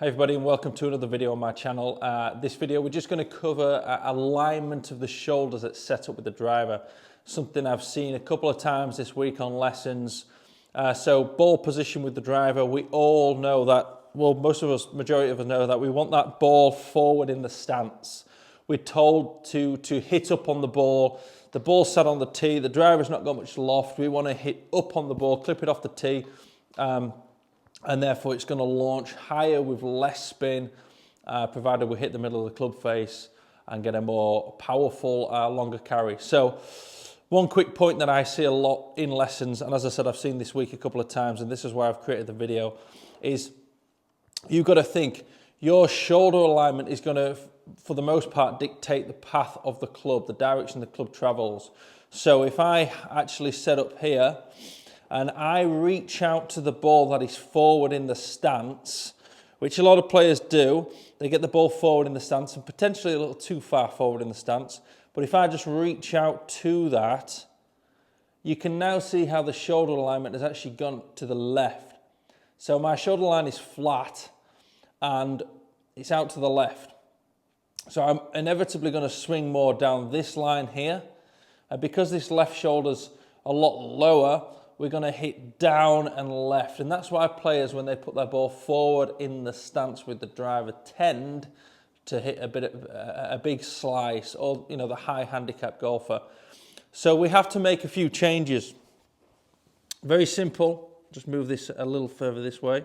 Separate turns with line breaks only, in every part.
Hi everybody and welcome to another video on my channel. This video we're just going to cover alignment of the shoulders that's set up with the driver. Something I've seen a couple of times this week on lessons. So ball position with the driver, we all know that, well most of us, majority of us know that we want that ball forward in the stance. We're told to hit up on the ball's sat on the tee, the driver's not got much loft, we want to hit up on the ball, clip it off the tee. And therefore it's going to launch higher with less spin, provided we hit the middle of the club face and get a more powerful, longer carry. So one quick point that I see a lot in lessons, and as I said, I've seen this week a couple of times, and this is why I've created the video, is you've got to think your shoulder alignment is going to, for the most part, dictate the path of the club, the direction the club travels. So if I actually set up here, and I reach out to the ball that is forward in the stance, which a lot of players do. They get the ball forward in the stance and potentially a little too far forward in the stance. But if I just reach out to that, you can now see how the shoulder alignment has actually gone to the left. So my shoulder line is flat and it's out to the left. So I'm inevitably going to swing more down this line here. And because this left shoulder's a lot lower, we're going to hit down and left. And that's why players, when they put their ball forward in the stance with the driver, tend to hit a big slice, or the high handicap golfer. So we have to make a few changes. Very simple. Just move this a little further this way.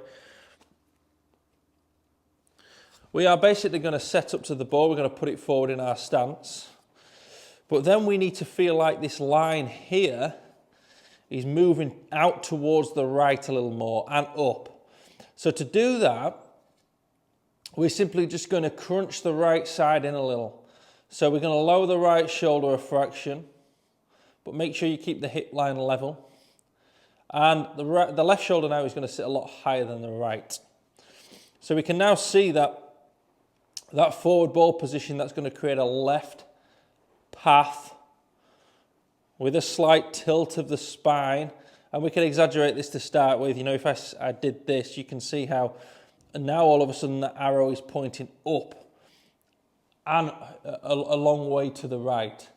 We are basically going to set up to the ball. We're going to put it forward in our stance. But then we need to feel like this line here is moving out towards the right a little more and up. So to do that, we're simply just going to crunch the right side in a little. So we're going to lower the right shoulder a fraction, but make sure you keep the hip line level. And the left shoulder now is going to sit a lot higher than the right. So we can now see that forward ball position, that's going to create a left path with a slight tilt of the spine, and we can exaggerate this to start with. If I did this, you can see how now all of a sudden the arrow is pointing up and a long way to the right.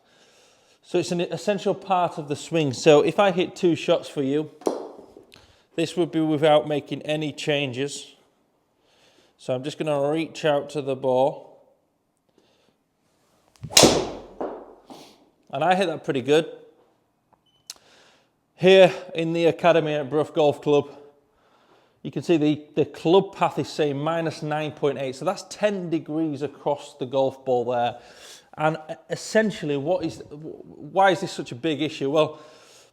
So it's an essential part of the swing. So if I hit 2 shots for you, this would be without making any changes. So I'm just going to reach out to the ball. And I hit that pretty good. Here in the academy at Brough Golf Club, you can see the club path is saying minus 9.8. So that's 10 degrees across the golf ball there. And essentially, why is this such a big issue? Well,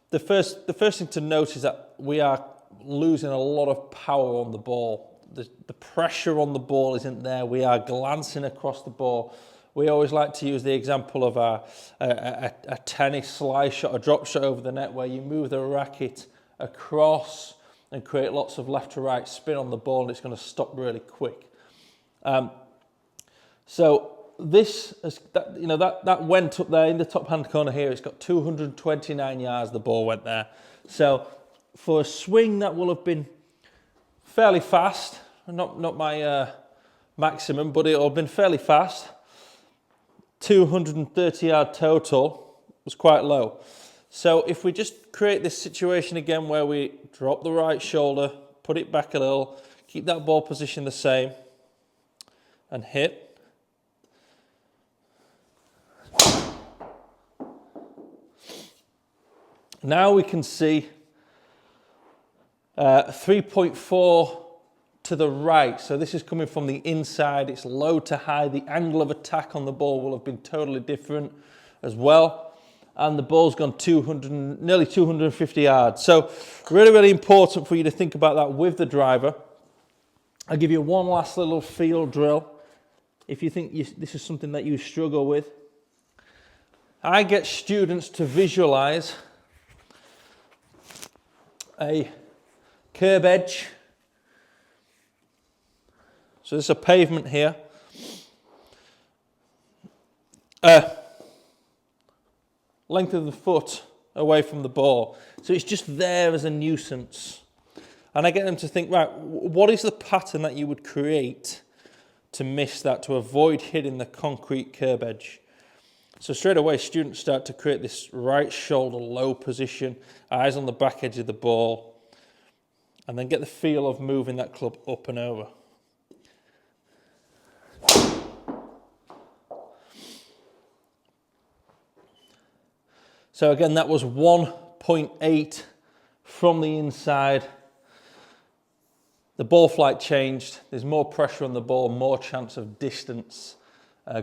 the first thing to note is that we are losing a lot of power on the ball. The pressure on the ball isn't there. We are glancing across the ball. We always like to use the example of a tennis slice shot, a drop shot over the net, where you move the racket across and create lots of left to right spin on the ball, and it's going to stop really quick. So this, that went up there in the top hand corner here. It's got 229 yards. The ball went there. So for a swing that will have been fairly fast, not my maximum, but it'll have been fairly fast. 230 yard total was quite low. So if we just create this situation again where we drop the right shoulder, put it back a little, keep that ball position the same, and hit. Now we can see 3.4 to the right. So this is coming from the inside. It's low to high. The angle of attack on the ball will have been totally different as well. And the ball's gone nearly 250 yards. So really, really important for you to think about that with the driver. I'll give you one last little field drill. If you think this is something that you struggle with, I get students to visualize a curb edge. So there's a pavement here. Length of the foot away from the ball. So it's just there as a nuisance. And I get them to think, right, what is the pattern that you would create to miss that, to avoid hitting the concrete curb edge? So straight away, students start to create this right shoulder low position, eyes on the back edge of the ball, and then get the feel of moving that club up and over. So again, that was 1.8 from the inside. The ball flight changed. There's more pressure on the ball, more chance of distance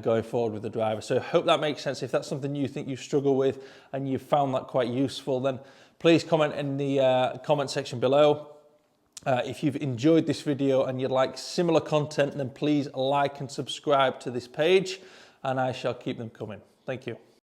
going forward with the driver. So I hope that makes sense. If that's something you think you struggle with and you've found that quite useful, then please comment in the comment section below. If you've enjoyed this video and you'd like similar content, then please like and subscribe to this page, and I shall keep them coming. Thank you.